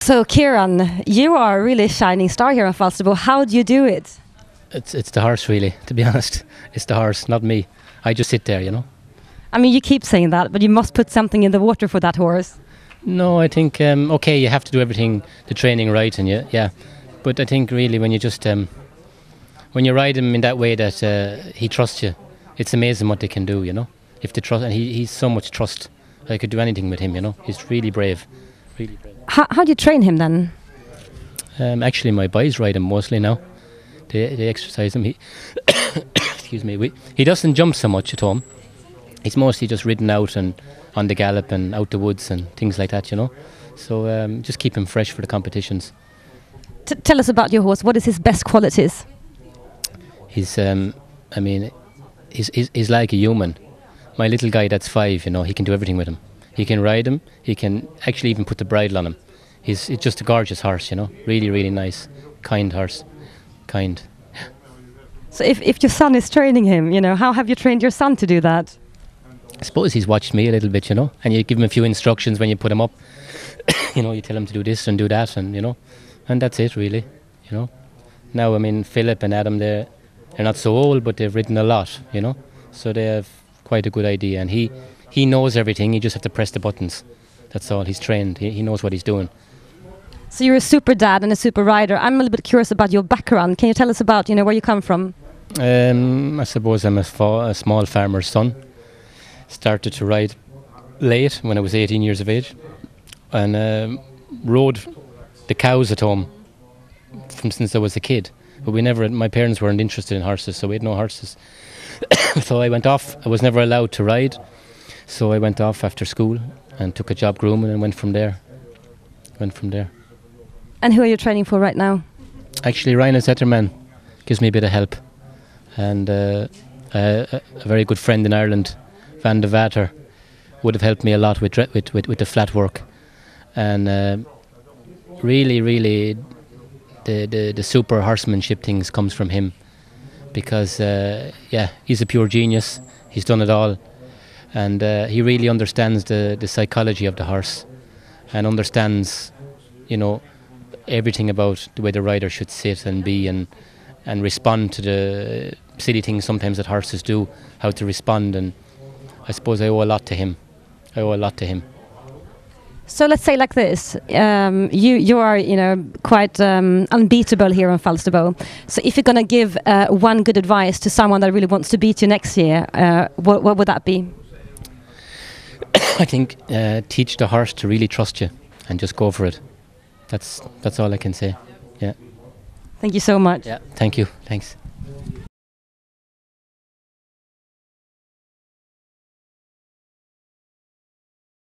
So Kieran, you are a really shining star here in Falsterbo. How do you do it? It's the horse, really, to be honest. It's the horse, not me. I just sit there, you know. I mean, you keep saying that, but you must put something in the water for that horse. No, I think, okay, you have to do everything, the training right, and yeah. But I think really when you just, when you ride him in that way that he trusts you, it's amazing what they can do, you know. If they trust, and he's so much trust. I could do anything with him, you know. He's really brave, really brave. How do you train him then? Actually, my boys ride him mostly now. They exercise him. He, excuse me. He doesn't jump so much at home. He's mostly just ridden out and on the gallop and out the woods and things like that, you know. So just keep him fresh for the competitions. Tell us about your horse. What is his best qualities? He's, I mean, he's like a human. My little guy that's 5, you know, he can do everything with him. He can ride him. He can actually even put the bridle on him. It's just a gorgeous horse, you know. Really, really nice, kind horse. Kind. So if your son is training him, you know, how have you trained your son to do that? I suppose he's watched me a little bit, you know, and you give him a few instructions when you put him up. You know, you tell him to do this and do that, and you know, and that's it really, you know. Now, I mean, Philip and Adam, they're not so old, but they've ridden a lot, you know, so they have quite a good idea, and he knows everything. You just have to press the buttons. That's all. He's trained. He knows what he's doing. So you're a super dad and a super rider. I'm a little bit curious about your background. Can you tell us about, you know, where you come from? I suppose I'm a small farmer's son. Started to ride late when I was 18 years of age, and rode the cows at home since I was a kid. But my parents weren't interested in horses, so we had no horses. So I went off. I was never allowed to ride, so I went off after school and took a job grooming and went from there. And who are you training for right now? Actually, Ryan Zetterman gives me a bit of help, and a very good friend in Ireland, Van de Vater, would have helped me a lot with the flat work, and really the super horsemanship things comes from him, because he's a pure genius. He's done it all, and he really understands the psychology of the horse, and understands, you know, everything about the way the rider should sit and be and respond to the silly things sometimes that horses do, how to respond, and I suppose I owe a lot to him. So let's say like this, you are, you know, quite unbeatable here in Falsterbo. So if you're going to give one good advice to someone that really wants to beat you next year, what would that be? I think teach the horse to really trust you and just go for it. That's all I can say. Yeah. Thank you so much. Yeah. Thank you. Thanks.